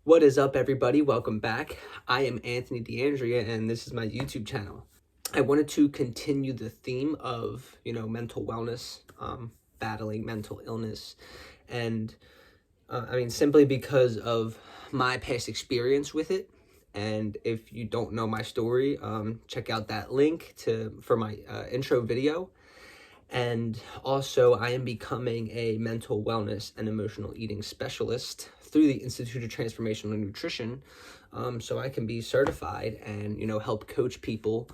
What is up, everybody? Welcome back. I am Anthony DeAndrea, and this is my YouTube channel. I wanted to continue the theme of, mental wellness, battling mental illness, and simply because of my past experience with it. And if you don't know my story, check out that link for my intro video. And also, I am becoming a mental wellness and emotional eating specialist through the Institute of Transformational Nutrition, so I can be certified and, help coach people,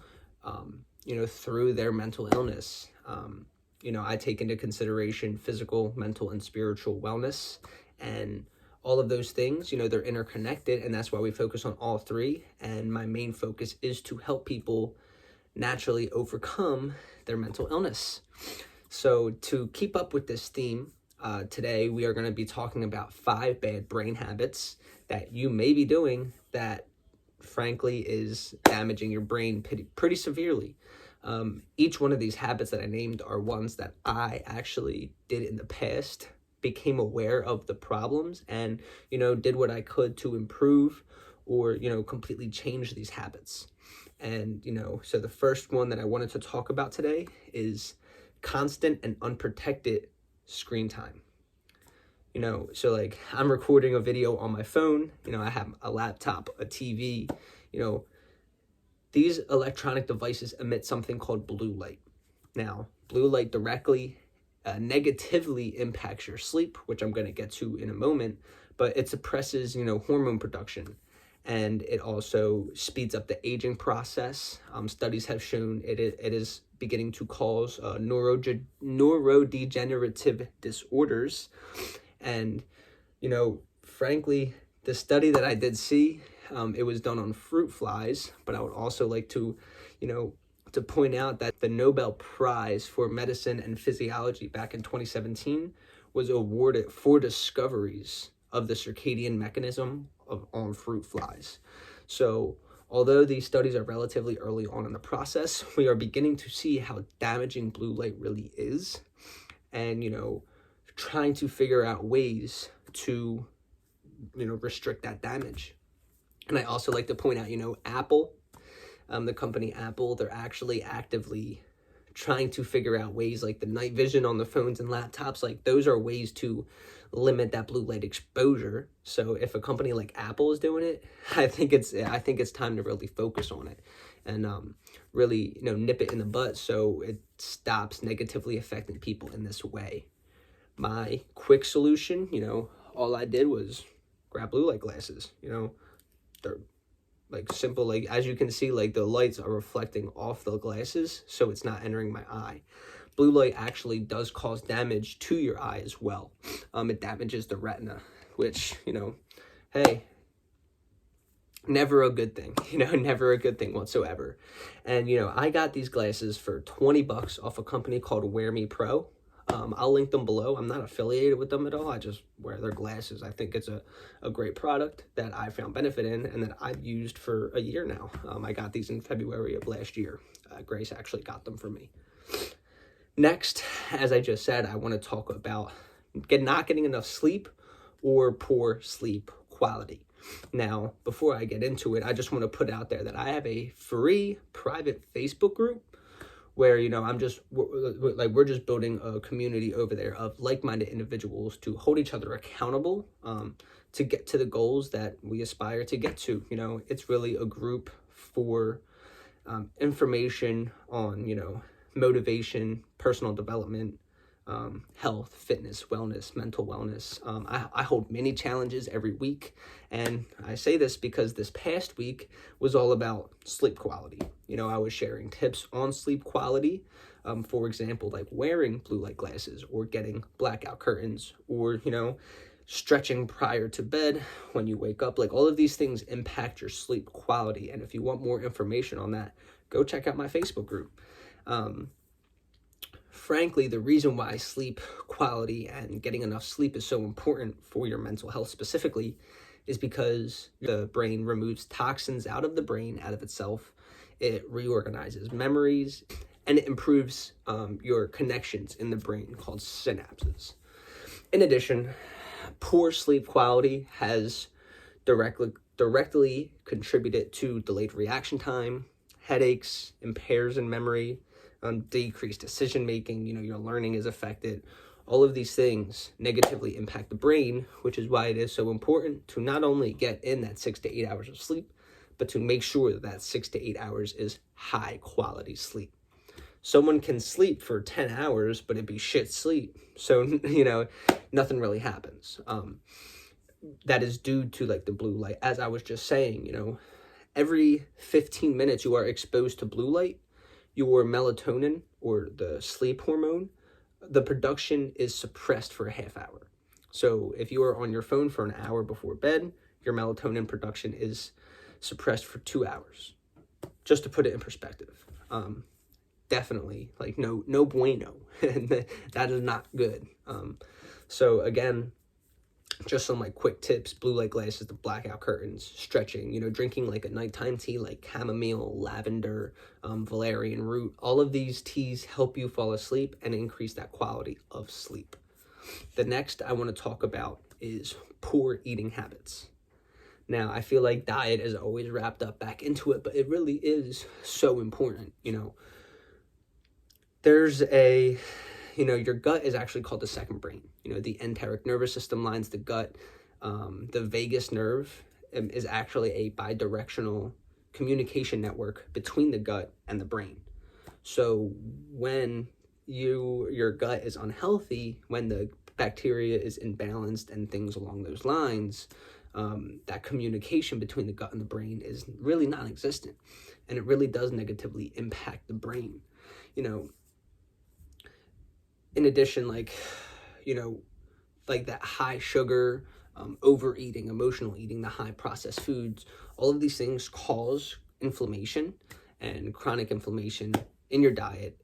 through their mental illness. I take into consideration physical, mental, and spiritual wellness, and all of those things, they're interconnected, and that's why we focus on all three. And my main focus is to help people naturally overcome their mental illness. So to keep up with this theme, today we are going to be talking about 5 bad brain habits that you may be doing that frankly is damaging your brain pretty severely. Each one of these habits that I named are ones that I actually did in the past, became aware of the problems, and did what I could to improve or completely change these habits. And so the first one that I wanted to talk about today is constant and unprotected screen time. So like I'm recording a video on my phone, I have a laptop, a TV, these electronic devices emit something called blue light. Now, blue light directly negatively impacts your sleep, which I'm going to get to in a moment, but it suppresses, hormone production. And it also speeds up the aging process. Studies have shown it is beginning to cause neurodegenerative disorders. And, frankly, the study that I did see, it was done on fruit flies. But I would also like to, to point out that the Nobel Prize for Medicine and Physiology back in 2017 was awarded for discoveries of the circadian mechanism on fruit flies. So although these studies are relatively early on in the process, we are beginning to see how damaging blue light really is, and trying to figure out ways to restrict that damage. And I also like to point out, Apple, the company Apple, they're actually actively trying to figure out ways like the night vision on the phones and laptops. Like those are ways to limit that blue light exposure. So if a company like Apple is doing it, I think it's time to really focus on it and really nip it in the bud so it stops negatively affecting people in this way. My quick solution, all I did was grab blue light glasses. They're like simple, like as you can see, like the lights are reflecting off the glasses, so it's not entering my eye. Blue light actually does cause damage to your eye as well. It damages the retina, which, hey, never a good thing, never a good thing whatsoever. And, I got these glasses for $20 off a company called Wear Me Pro. I'll link them below. I'm not affiliated with them at all. I just wear their glasses. I think it's a great product that I found benefit in and that I've used for a year now. I got these in February of last year. Grace actually got them for me. Next, as I just said, I want to talk about not getting enough sleep or poor sleep quality. Now, before I get into it, I just want to put out there that I have a free private Facebook group where, we're just building a community over there of like-minded individuals to hold each other accountable, to get to the goals that we aspire to get to. It's really a group for information on, motivation, personal development, health, fitness, wellness, mental wellness. I hold mini challenges every week, and I say this because this past week was all about sleep quality. I was sharing tips on sleep quality, for example, like wearing blue light glasses or getting blackout curtains or, stretching prior to bed when you wake up. Like all of these things impact your sleep quality, and if you want more information on that, go check out my Facebook group. Frankly, the reason why sleep quality and getting enough sleep is so important for your mental health specifically is because the brain removes toxins out of the brain, out of itself. It reorganizes memories, and it improves your connections in the brain called synapses. In addition, poor sleep quality has directly contributed to delayed reaction time, headaches, impairs in memory, decreased decision making. Your learning is affected. All of these things negatively impact the brain, which is why it is so important to not only get in that 6 to 8 hours of sleep, but to make sure that 6 to 8 hours is high quality sleep. Someone can sleep for 10 hours, but it'd be shit sleep. So, nothing really happens. That is due to like the blue light. As I was just saying, every 15 minutes you are exposed to blue light, your melatonin, or the sleep hormone, the production is suppressed for a half hour. So if you are on your phone for an hour before bed, your melatonin production is suppressed for 2 hours. Just to put it in perspective. Definitely, like, no bueno. That is not good. So again, just some like quick tips: blue light glasses, the blackout curtains, stretching, drinking like a nighttime tea like chamomile, lavender, valerian root. All of these teas help you fall asleep and increase that quality of sleep. The next I want to talk about is poor eating habits. Now, I feel like diet is always wrapped up back into it, but it really is so important. There's your gut is actually called the second brain. The enteric nervous system lines the gut. The vagus nerve is actually a bidirectional communication network between the gut and the brain. So when your gut is unhealthy, when the bacteria is imbalanced and things along those lines, that communication between the gut and the brain is really non-existent, and it really does negatively impact the brain. In addition, like that high sugar, overeating, emotional eating, the high processed foods, all of these things cause inflammation, and chronic inflammation in your diet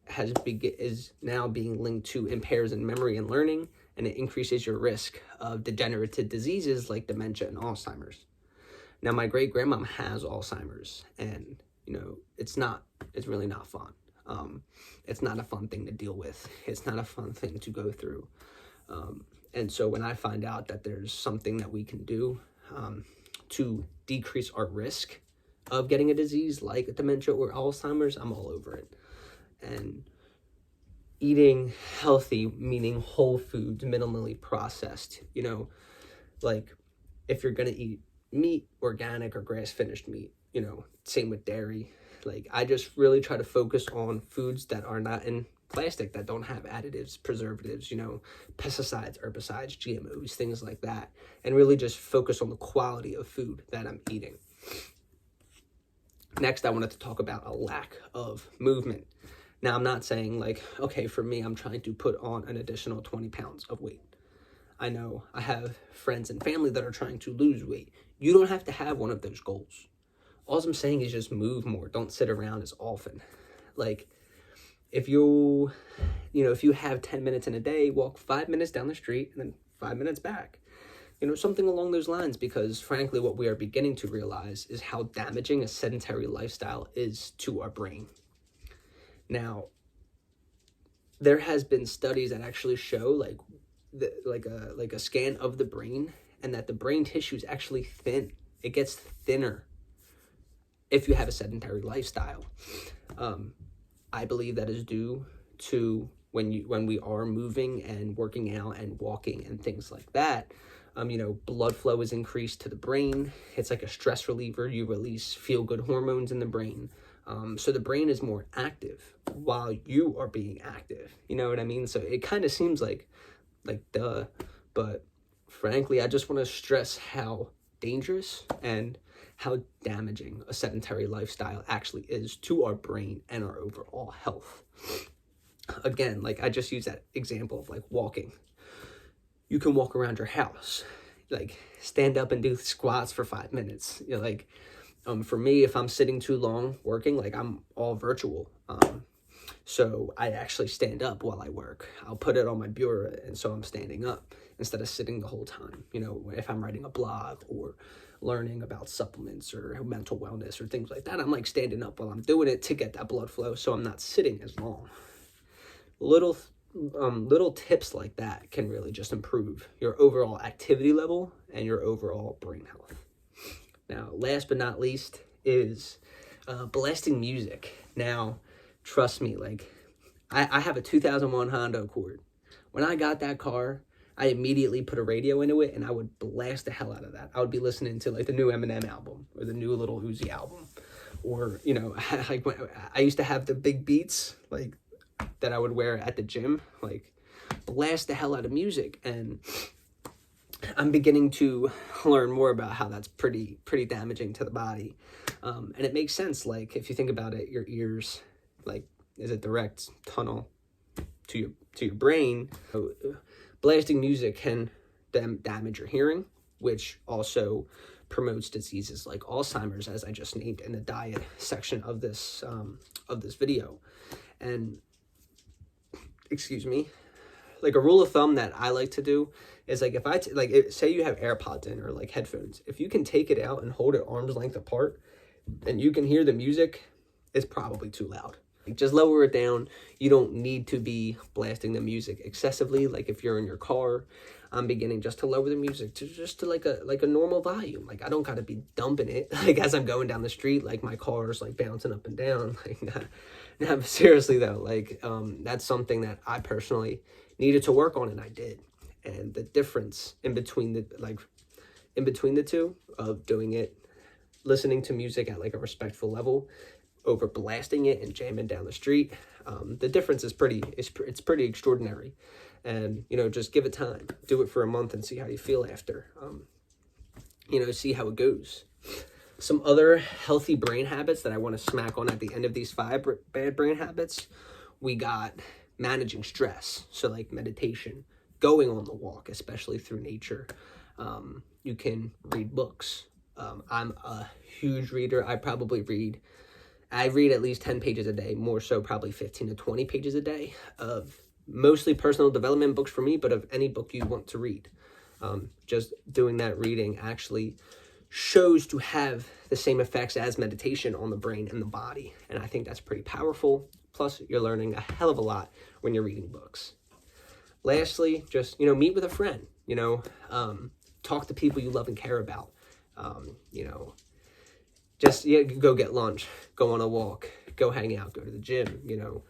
is now being linked to impairs in memory and learning, and it increases your risk of degenerative diseases like dementia and Alzheimer's. Now, my great grandmom has Alzheimer's, and it's really not fun. It's not a fun thing to deal with. It's not a fun thing to go through. And so when I find out that there's something that we can do to decrease our risk of getting a disease like dementia or Alzheimer's, I'm all over it. And eating healthy, meaning whole foods, minimally processed, like if you're going to eat meat, organic or grass-finished meat, same with dairy. Like, I just really try to focus on foods that are not in plastic, that don't have additives, preservatives, pesticides, herbicides, GMOs, things like that, and really just focus on the quality of food that I'm eating. Next, I wanted to talk about a lack of movement. Now, I'm not saying like, okay, for me, I'm trying to put on an additional 20 pounds of weight. I know I have friends and family that are trying to lose weight. You don't have to have one of those goals. All I'm saying is just move more. Don't sit around as often. Like, if you have 10 minutes in a day, walk 5 minutes down the street and then 5 minutes back. Something along those lines, because frankly, what we are beginning to realize is how damaging a sedentary lifestyle is to our brain. Now, there has been studies that actually show like a scan of the brain, and that the brain tissue is actually thin. It gets thinner if you have a sedentary lifestyle. I believe that is due to when we are moving and working out and walking and things like that. Blood flow is increased to the brain. It's like a stress reliever. You release feel-good hormones in the brain. So the brain is more active while you are being active. You know what I mean? So it kind of seems like duh, but frankly, I just want to stress how dangerous and how damaging a sedentary lifestyle actually is to our brain and our overall health. Again, like I just use that example of like walking. You can walk around your house, like stand up and do squats for 5 minutes. For me, if I'm sitting too long working, like I'm all virtual. So I actually stand up while I work. I'll put it on my bureau, and so I'm standing up instead of sitting the whole time. If I'm writing a blog or learning about supplements or mental wellness or things like that, I'm like standing up while I'm doing it to get that blood flow, so I'm not sitting as long. Little tips like that can really just improve your overall activity level and your overall brain health. Now, last but not least is blasting music. Now, trust me, like, I have a 2001 Honda Accord. When I got that car, I immediately put a radio into it, and I would blast the hell out of that. I would be listening to, like, the new Eminem album, or the new Little Uzi album, or, you know, like, when I used to have the big beats, like, that I would wear at the gym, like, blast the hell out of music. And I'm beginning to learn more about how that's pretty damaging to the body. And it makes sense. Like, if you think about it, your ears, like, is a direct tunnel to your brain. So, blasting music can damage your hearing, which also promotes diseases like Alzheimer's, as I just named in the diet section of this video. And excuse me, like, a rule of thumb that I like to do is, like, if say you have AirPods in, or like headphones, if you can take it out and hold it arm's length apart and you can hear the music, it's probably too loud. Like, just lower it down. You don't need to be blasting the music excessively. Like, if you're in your car, I'm beginning just to lower the music to like a normal volume. Like, I don't gotta be dumping it, like, as I'm going down the street, like my car's like bouncing up and down. Like, nah, but seriously though, like, that's something that I personally needed to work on, and I did. And the difference in between the two of doing it, listening to music at like a respectful level, over blasting it and jamming down the street, the difference is pretty extraordinary. And, you know, just give it time. Do it for a month and see how you feel after. You know, see how it goes. Some other healthy brain habits that I want to smack on at the end of these 5 bad brain habits. We got managing stress. So, like, meditation, going on the walk, especially through nature. You can read books. I'm a huge reader. I read at least 10 pages a day, more so probably 15 to 20 pages a day, of mostly personal development books for me, but of any book you want to read. Just doing that reading actually shows to have the same effects as meditation on the brain and the body. And I think that's pretty powerful. Plus, you're learning a hell of a lot when you're reading books. Lastly, just, you know, meet with a friend, you know, talk to people you love and care about, you know, just go get lunch, go on a walk, go hang out, go to the gym, you know,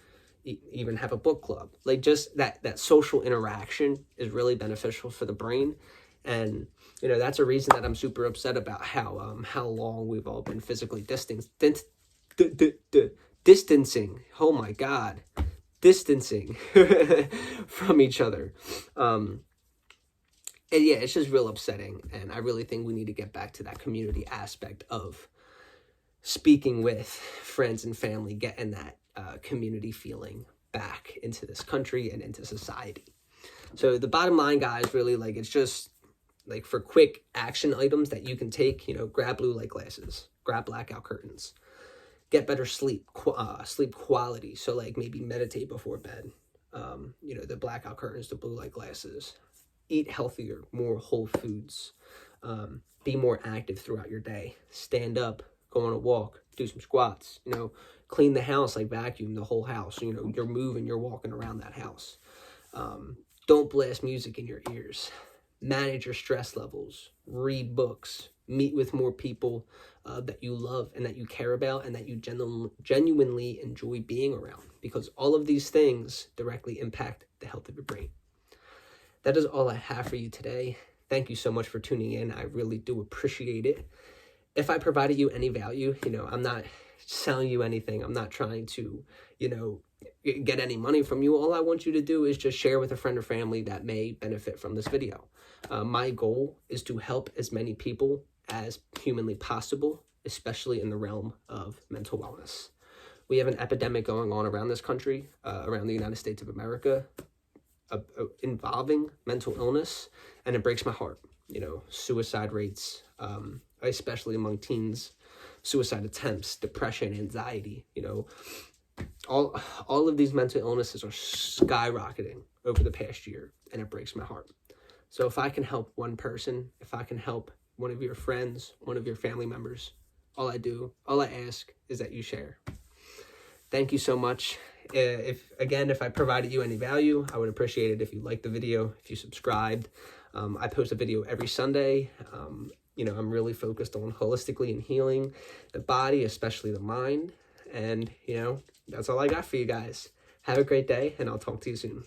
even have a book club. Like, just that social interaction is really beneficial for the brain. And, you know, that's a reason that I'm super upset about how long we've all been physically distancing. Oh my God, distancing from each other. And yeah, it's just real upsetting. And I really think we need to get back to that community aspect of speaking with friends and family, getting that community feeling back into this country and into society. So the bottom line, guys, really, like, it's just like, for quick action items that you can take, you know, grab blue light glasses, grab blackout curtains, get better sleep quality. So, like, maybe meditate before bed, you know, the blackout curtains, the blue light glasses, eat healthier, more whole foods, be more active throughout your day, stand up, go on a walk, do some squats, you know, clean the house, like vacuum the whole house. You know, you're moving, you're walking around that house. Don't blast music in your ears. Manage your stress levels. Read books. Meet with more people that you love and that you care about and that you genuinely enjoy being around, because all of these things directly impact the health of your brain. That is all I have for you today. Thank you so much for tuning in. I really do appreciate it. If I provided you any value, you know, I'm not selling you anything. I'm not trying to, you know, get any money from you. All I want you to do is just share with a friend or family that may benefit from this video. My goal is to help as many people as humanly possible, especially in the realm of mental wellness. We have an epidemic going on around this country, around the United States of America, involving mental illness, and it breaks my heart. You know, suicide rates, especially among teens, suicide attempts, depression, anxiety, you know, all of these mental illnesses are skyrocketing over the past year, and it breaks my heart. So if I can help one person, if I can help one of your friends, one of your family members, all I ask is that you share. Thank you so much. If I provided you any value, I would appreciate it if you liked the video, if you subscribed. I post a video every Sunday. I'm really focused on holistically and healing the body, especially the mind. And, that's all I got for you guys. Have a great day, and I'll talk to you soon.